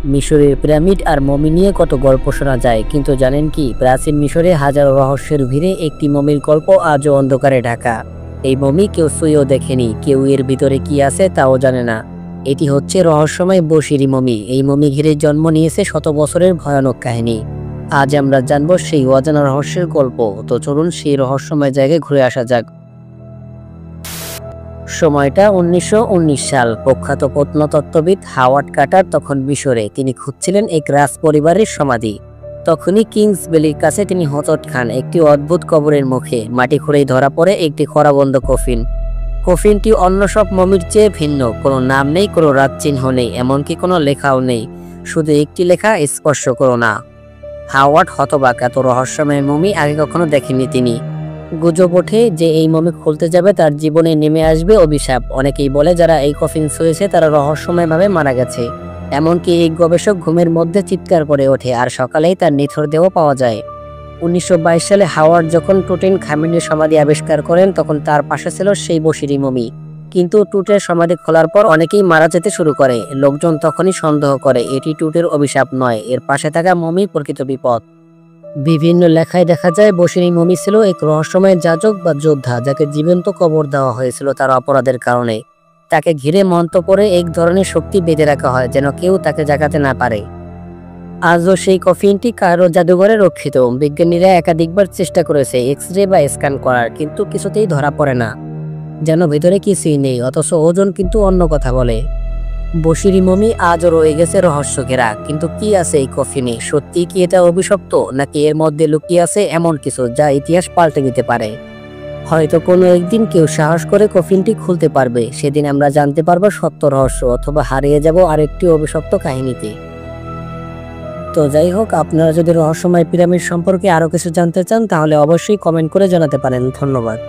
মিশরের পিরামিড আর মমি নিয়ে কত গল্প শোনা যায়, কিন্তু জানেন কি, প্রাচীন মিশরে হাজারো রহস্যের ভিড়ে একটি মমির গল্প আজও অন্ধকারে ঢাকা। এই মমি কেউ ছুঁয়েও দেখেনি, কেউ এর ভিতরে কি আছে তাও জানে না। এটি হচ্ছে রহস্যময় বসিরি মমি। এই মমি ঘিরে জন্ম নিয়েছে শত বছরের ভয়ানক কাহিনী। আজ আমরা জানবো সেই অজানা রহস্যের গল্প। তো চলুন সেই রহস্যময় জায়গায় ঘুরে আসা যাক। সময়টা 1919 সাল। প্রখ্যাত প্রত্নতত্ত্ববিদ হাওয়ার্ড কার্টার তখন মিশরে। তিনি খুঁজছিলেন এক রাজ পরিবারের সমাধি। তখনই কিংস বেলির কাছে তিনি হোঁচট খান একটি অদ্ভুত কবরের মুখে। মাটি খুঁড়েই ধরা পড়ে একটি খরাবন্ধ কফিন। কফিনটি অন্য সব মমির চেয়ে ভিন্ন। কোনো নাম নেই, কোনো রাত চিহ্ন নেই, এমনকি কোনো লেখাও নেই। শুধু একটি লেখা, স্পর্শ করো না। হাওয়ার্ড হতবাক, এত রহস্যময় মমি আগে কখনো দেখেননি তিনি। গুজব ওঠে যে এই মমি খুলতে যাবে তার জীবনে নেমে আসবে অভিশাপ। অনেকেই বলে যারা এই কফিন ছুঁয়েছে তারা রহস্যময়ভাবে মারা গেছে। এমনকি এই গবেষক ঘুমের মধ্যে চিৎকার করে ওঠে, আর সকালেই তার নিথর দেহ পাওয়া যায়। 1922 সালে হাওয়ার্ড যখন টুটেন খামেনির সমাধি আবিষ্কার করেন, তখন তার পাশে ছিল সেই বসিরি মমি। কিন্তু টুটের সমাধি খোলার পর অনেকেই মারা যেতে শুরু করে। লোকজন তখনই সন্দেহ করে এটি টুটের অভিশাপ নয়, এর পাশে থাকা মমি প্রকৃত বিপদ। বিভিন্ন লেখায় দেখা যায় বসিরি মমি ছিল এক রহস্যময় যাজক বা যোদ্ধা, যাকে জীবন্ত কবর দেওয়া হয়েছিল তার অপরাধের কারণে। তাকে ঘিরে মন্ত্র পড়ে এক ধরনের শক্তি বেঁধে রাখা হয়, যেন কেউ তাকে জাগাতে না পারে। আজও সেই কফিনটি কায়রো জাদুঘরে রক্ষিত। বিজ্ঞানীরা একাধিকবার চেষ্টা করেছে এক্স রে বা স্ক্যান করার, কিন্তু কিছুতেই ধরা পড়ে না। যেন ভেতরে কিছুই নেই, অথচ ওজন কিন্তু অন্য কথা বলে। বসিরি মমি আজও রয়ে গেছে রহস্য ঘেরা। কিন্তু কি আছে এই কফিনে? সত্যি কি এটা অভিশপ্ত, নাকি এর মধ্যে লুকিয়ে আছে এমন কিছু যা ইতিহাস পাল্টে দিতে পারে? হয়তো কোনো একদিন কেউ সাহস করে কফিনটি খুলতে পারবে। সেদিন আমরা জানতে পারবো সত্য রহস্য, অথবা হারিয়ে যাব আরেকটি অভিশপ্ত কাহিনীতে। তো যাই হোক, আপনারা যদি রহস্যময় পিরামিড সম্পর্কে আরো কিছু জানতে চান তাহলে অবশ্যই কমেন্ট করে জানাতে পারেন। ধন্যবাদ।